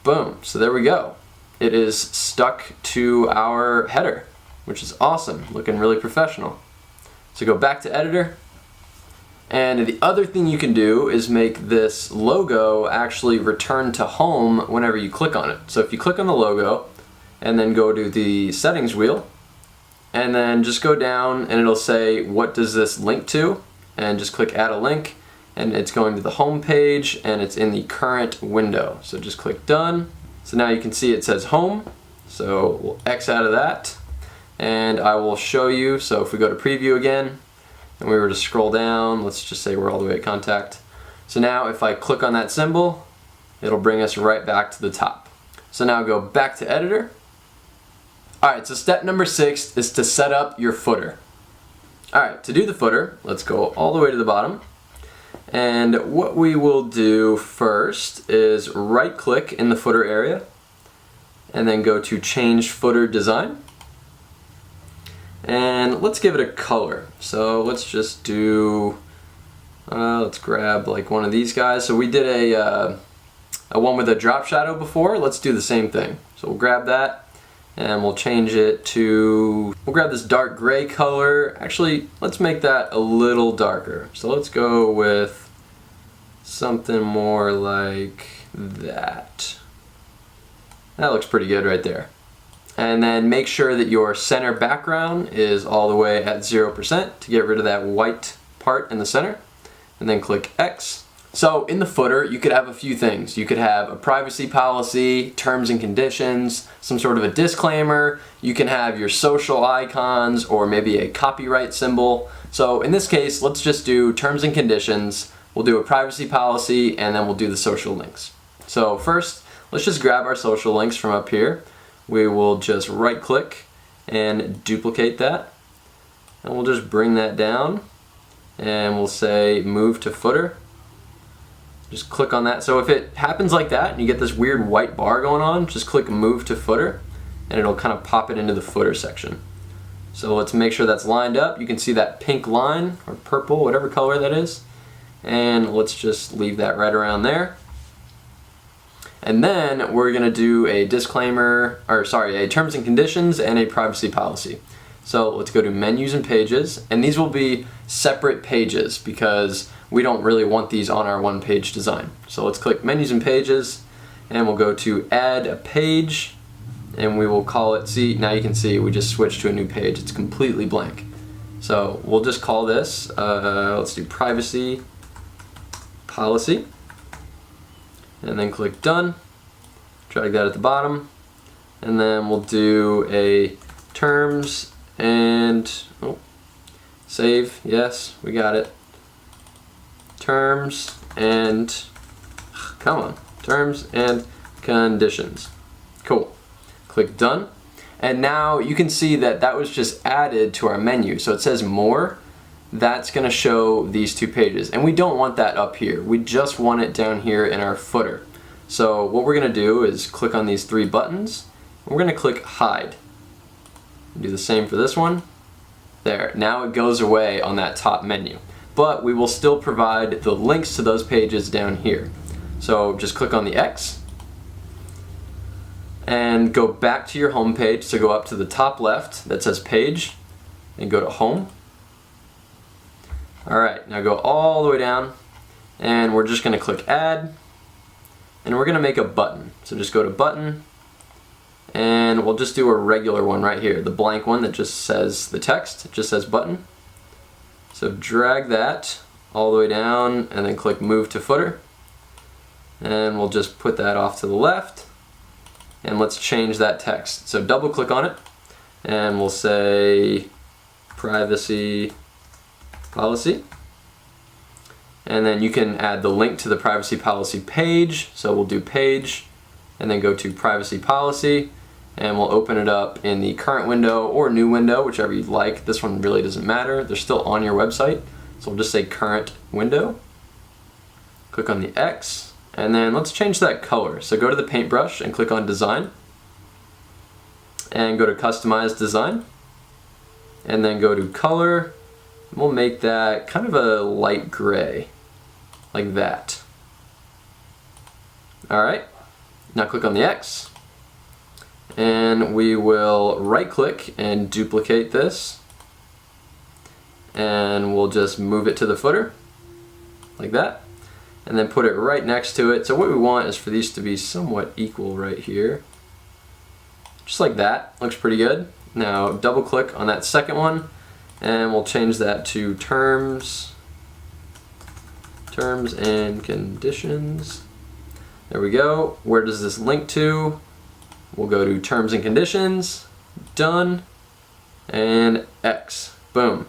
Speaker 1: boom, so there we go. It is stuck to our header, which is awesome, looking really professional. So go back to editor, and the other thing you can do is make this logo actually return to home whenever you click on it. So if you click on the logo and then go to the settings wheel, and then just go down, and it'll say what does this link to, and just click add a link, and it's going to the home page, and it's in the current window. So just click done. So now you can see it says home, so we'll X out of that, and I will show you. So if we go to preview again, and we were to scroll down, let's just say we're all the way at contact. So now if I click on that symbol, it'll bring us right back to the top. So now go back to editor. Alright, so step number 6 is to set up your footer. Alright, to do the footer, let's go all the way to the bottom. And what we will do first is right click in the footer area and then go to change footer design. And let's give it a color. So let's just do, let's grab like one of these guys. So we did a one with a drop shadow before. Let's do the same thing. So we'll grab that and we'll change it to, we'll grab this dark gray color. Actually, let's make that a little darker. So let's go with something more like that. That looks pretty good right there. And then make sure that your center background is all the way at 0% to get rid of that white part in the center. And then click X. So in the footer, you could have a few things. You could have a privacy policy, terms and conditions, some sort of a disclaimer. You can have your social icons or maybe a copyright symbol. So in this case, let's just do terms and conditions. We'll do a privacy policy and then we'll do the social links. So first, let's just grab our social links from up here. We will just right click and duplicate that. And we'll just bring that down and we'll say move to footer. Just click on that. So if it happens like that and you get this weird white bar going on, just click move to footer and it'll kind of pop it into the footer section. So let's make sure that's lined up. You can see that pink line or purple, whatever color that is. And let's just leave that right around there. And then we're gonna do a disclaimer, or sorry, a terms and conditions and a privacy policy. So let's go to menus and pages, and these will be separate pages because we don't really want these on our one page design. So let's click menus and pages and we'll go to add a page and we will call it, see, now you can see we just switched to a new page. It's completely blank. So we'll just call this, let's do privacy policy and then click done. Drag that at the bottom and then we'll do a terms and save. Yes, we got it. Terms and, come on, terms and conditions. Cool. Click done. And now you can see that that was just added to our menu. So it says more. That's going to show these two pages. And we don't want that up here. We just want it down here in our footer. So what we're going to do is click on these three buttons. We're going to click hide. Do the same for this one. There. Now it goes away on that top menu. But we will still provide the links to those pages down here. So just click on the X and go back to your home page. So go up to the top left that says page and go to home. Alright, now go all the way down and we're just going to click add and we're going to make a button. So just go to button and we'll just do a regular one right here, the blank one that just says the text, it just says button. So drag that all the way down and then click move to footer. And we'll just put that off to the left. And let's change that text. So double click on it and we'll say privacy policy. And then you can add the link to the privacy policy page. So we'll do page and then go to privacy policy and we'll open it up in the current window or new window, whichever you'd like. This one really doesn't matter. They're still on your website. So we'll just say current window. Click on the X and then let's change that color. So go to the paintbrush and click on design and go to customize design and then go to color. We'll make that kind of a light gray like that. Alright, now click on the X and we will right click and duplicate this and we'll just move it to the footer like that and then put it right next to it. So what we want is for these to be somewhat equal right here, just like that. Looks pretty good. Now double click on that second one and we'll change that to terms and conditions. There we go. Where does this link to? We'll go to terms and conditions, done, and X. Boom.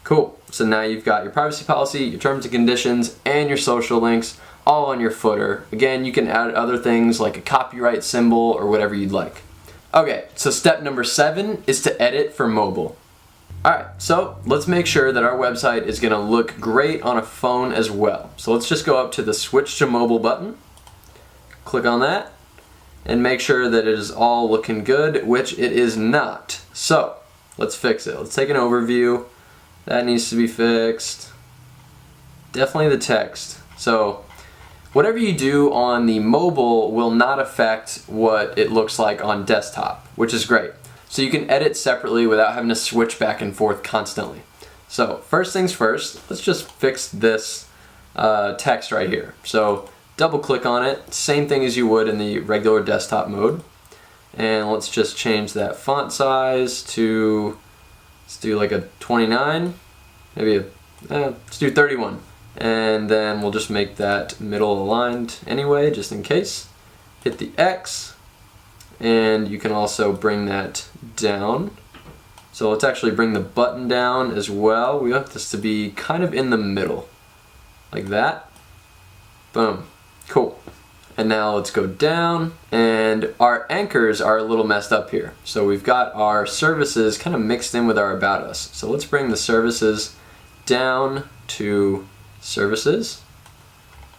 Speaker 1: Cool. So now you've got your privacy policy, your terms and conditions, and your social links all on your footer. Again, you can add other things like a copyright symbol or whatever you'd like. Okay, so step number 7 is to edit for mobile. Alright, so let's make sure that our website is going to look great on a phone as well. So let's just go up to the switch to mobile button, click on that, and make sure that it is all looking good, which it is not. So let's fix it. Let's take an overview. That needs to be fixed. Definitely the text. So whatever you do on the mobile will not affect what it looks like on desktop, which is great. So you can edit separately without having to switch back and forth constantly. So first things first, let's just fix this text right here. So double click on it, same thing as you would in the regular desktop mode. And let's just change that font size to, let's do like a 29, maybe let's do 31. And then we'll just make that middle aligned anyway, just in case. Hit the X, and you can also bring that down. So let's actually bring the button down as well. We want this to be kind of in the middle, like that. Boom, cool. And now let's go down, and our anchors are a little messed up here. So we've got our services kind of mixed in with our about us. So let's bring the services down to services.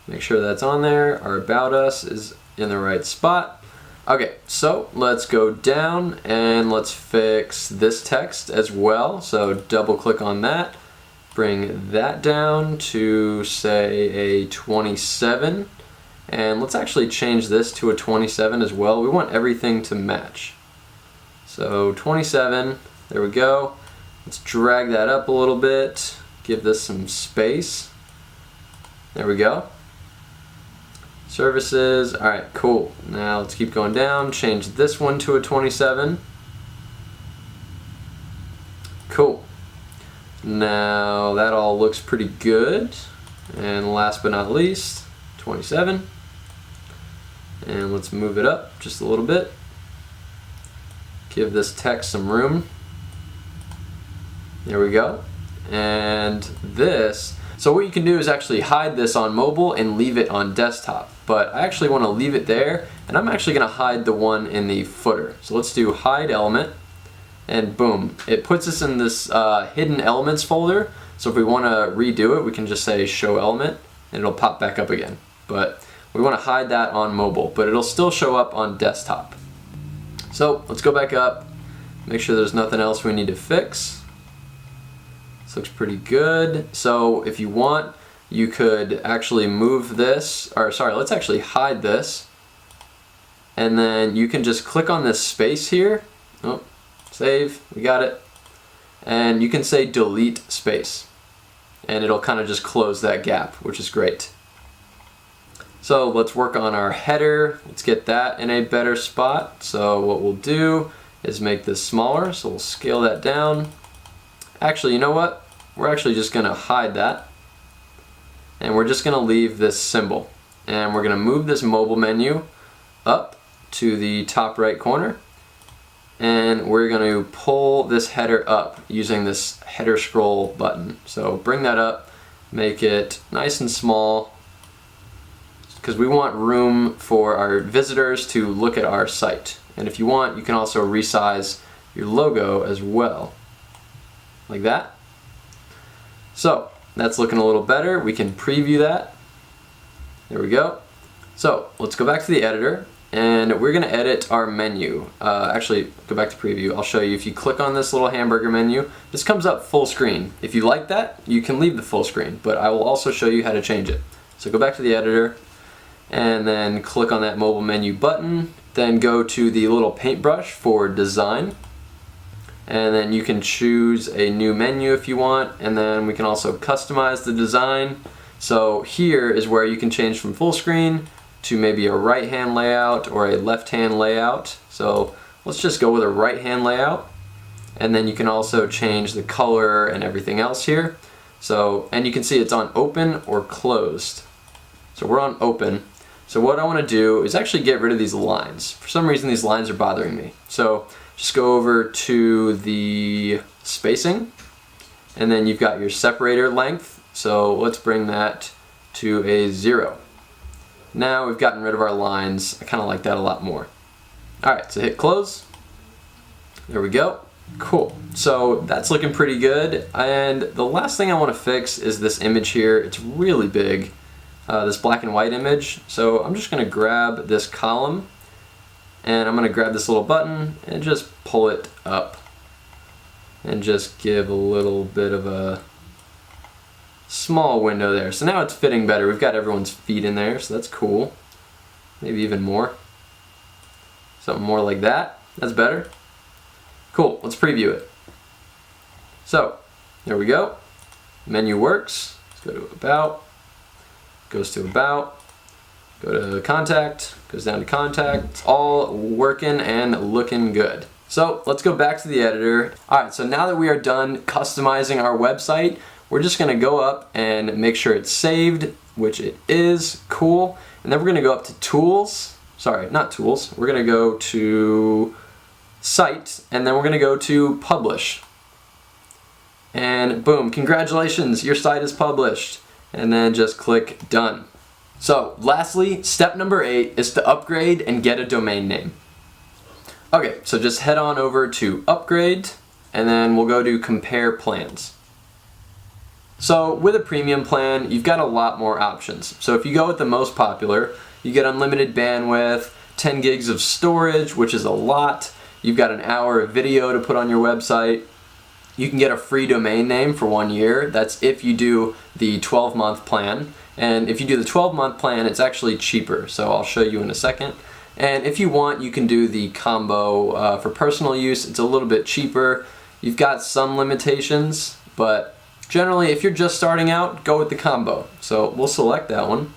Speaker 1: Make sure that's on there. Our about us is in the right spot. Okay, so let's go down and let's fix this text as well. So double click on that, bring that down to say a 27. And let's actually change this to a 27 as well. We want everything to match. So 27, there we go. Let's drag that up a little bit, give this some space. There we go. Services, all right, cool. Now let's keep going down, change this one to a 27. Cool. Now that all looks pretty good. And last but not least, 27. And let's move it up just a little bit. Give this text some room. There we go. And this, so what you can do is actually hide this on mobile and leave it on desktop. But I actually want to leave it there, and I'm actually going to hide the one in the footer. So let's do hide element, and boom. It puts us in this hidden elements folder. So if we want to redo it, we can just say show element, and it'll pop back up again. But we want to hide that on mobile, but it'll still show up on desktop. So let's go back up, make sure there's nothing else we need to fix. This looks pretty good. So if you want, you could actually move this, or sorry, let's actually hide this. And then you can just click on this space here. Oh, save, we got it. And you can say delete space. And it'll kind of just close that gap, which is great. So let's work on our header. Let's get that in a better spot. So what we'll do is make this smaller. So we'll scale that down. Actually, you know what? We're actually just gonna hide that. And we're just gonna leave this symbol. And we're gonna move this mobile menu up to the top right corner. And we're gonna pull this header up using this header scroll button. So bring that up, make it nice and small, because we want room for our visitors to look at our site. And if you want, you can also resize your logo as well, like that. So that's looking a little better. We can preview that. There we go. So let's go back to the editor, and we're gonna edit our menu. Actually, go back to preview. I'll show you. If you click on this little hamburger menu, this comes up full screen. If you like that, you can leave the full screen, but I will also show you how to change it. So go back to the editor, and then click on that mobile menu button, then go to the little paintbrush for design, and then you can choose a new menu if you want, and then we can also customize the design. So here is where you can change from full screen to maybe a right hand layout or a left hand layout. So let's just go with a right hand layout, and then you can also change the color and everything else here. So, and you can see it's on open or closed. So we're on open. So what I want to do is actually get rid of these lines. For some reason these lines are bothering me. So just go over to the spacing, and then you've got your separator length. So let's bring that to a 0. Now we've gotten rid of our lines. I kind of like that a lot more. Alright, so hit close. There we go. Cool. So that's looking pretty good. And the last thing I want to fix is this image here. It's really big. This black and white image. So I'm just going to grab this column, and I'm going to grab this little button and just pull it up and just give a little bit of a small window there. So now it's fitting better. We've got everyone's feet in there, so that's cool. Maybe even more. Something more like that. That's better. Cool, let's preview it. So, there we go. Menu works. Let's go to About. Goes to About. Go to Contact. Goes down to Contact. It's all working and looking good. So, let's go back to the editor. Alright, so now that we are done customizing our website, we're just going to go up and make sure it's saved, which it is. Cool. And then we're going to go up to Tools. Sorry, not Tools. We're going to go to Site, and then we're going to go to Publish. And boom, congratulations, your site is published. And then just click Done. So, lastly, step number 8 is to upgrade and get a domain name. Okay, so just head on over to Upgrade, and then we'll go to Compare Plans. So with a premium plan, you've got a lot more options. So if you go with the most popular, you get unlimited bandwidth, 10 gigs of storage, which is a lot. You've got an hour of video to put on your website. You can get a free domain name for 1 year. That's if you do the 12-month plan. And if you do the 12-month plan, it's actually cheaper. So I'll show you in a second. And if you want, you can do the combo for personal use. It's a little bit cheaper. You've got some limitations, but generally, if you're just starting out, go with the combo. So we'll select that one.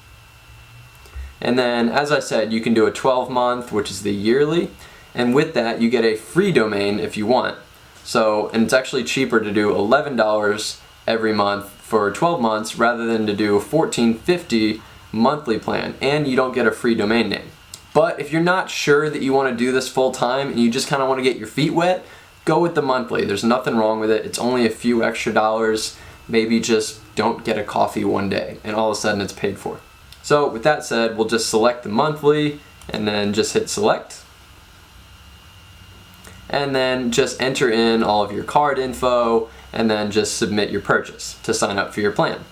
Speaker 1: And then, as I said, you can do a 12-month, which is the yearly. And with that, you get a free domain if you want. So, and it's actually cheaper to do $11 every month for 12 months rather than to do a $14.50 monthly plan. And you don't get a free domain name. But if you're not sure that you want to do this full time and you just kind of want to get your feet wet, go with the monthly. There's nothing wrong with it. It's only a few extra dollars. Maybe just don't get a coffee one day and all of a sudden it's paid for. So with that said, we'll just select the monthly and then just hit select. And then just enter in all of your card info and then just submit your purchase to sign up for your plan.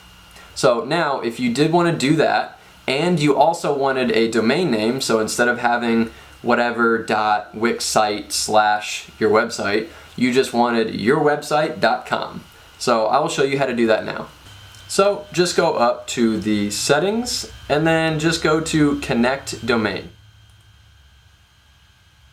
Speaker 1: So now if you did want to do that and you also wanted a domain name, so instead of having whatever .wix site / your website, you just wanted yourwebsite.com. So I will show you how to do that now. So just go up to the settings and then just go to connect domain.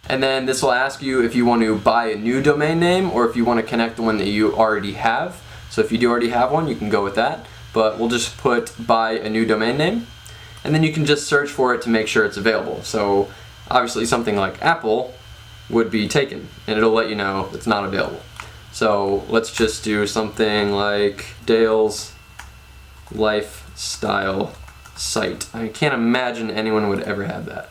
Speaker 1: And then this will ask you if you want to buy a new domain name or if you want to connect the one that you already have. So if you do already have one, you can go with that. But we'll just put buy a new domain name. And then you can just search for it to make sure it's available. So obviously something like Apple would be taken and it'll let you know it's not available. So let's just do something like Dale's Lifestyle Site. I can't imagine anyone would ever have that.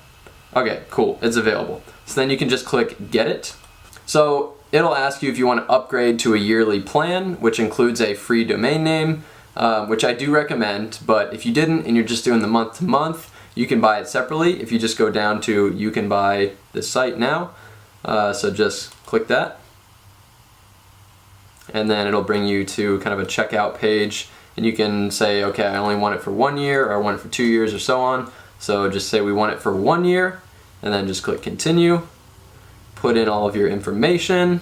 Speaker 1: Okay, cool, it's available. So then you can just click Get It. So it'll ask you if you want to upgrade to a yearly plan, which includes a free domain name, which I do recommend, but if you didn't and you're just doing the month to month, you can buy it separately. If you just go down to you can buy this site now, so just click that. And then it'll bring you to kind of a checkout page and you can say, okay, I only want it for 1 year or I want it for 2 years or so on. So just say we want it for 1 year and then just click continue, put in all of your information,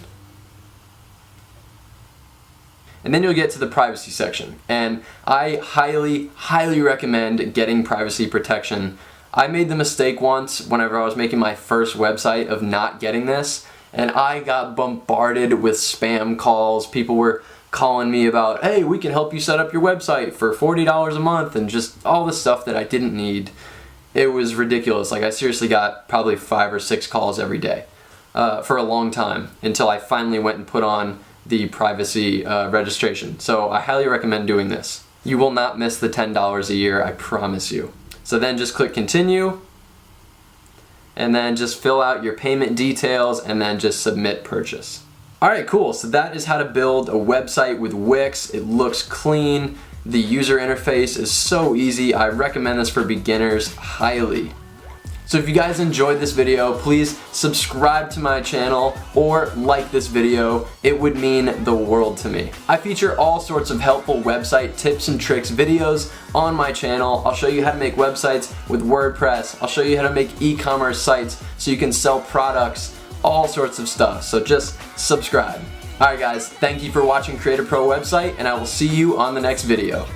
Speaker 1: and then you'll get to the privacy section. And I highly recommend getting privacy protection. I made the mistake once whenever I was making my first website of not getting this, and I got bombarded with spam calls. People were calling me about, hey, we can help you set up your website for $40 a month, and just all the stuff that I didn't need. It was ridiculous. Like, I seriously got probably 5 or 6 calls every day for a long time until I finally went and put on the privacy registration. So I highly recommend doing this. You will not miss the $10 a year, I promise you. So then just click continue, and then just fill out your payment details, and then just submit purchase. Alright, cool. So that is how to build a website with Wix. It looks clean. The user interface is so easy. I recommend this for beginners highly. So if you guys enjoyed this video, please subscribe to my channel or like this video. It would mean the world to me. I feature all sorts of helpful website tips and tricks videos on my channel. I'll show you how to make websites with WordPress. I'll show you how to make e-commerce sites so you can sell products, all sorts of stuff. So just subscribe. Alright guys, thank you for watching Create a Pro Website, and I will see you on the next video.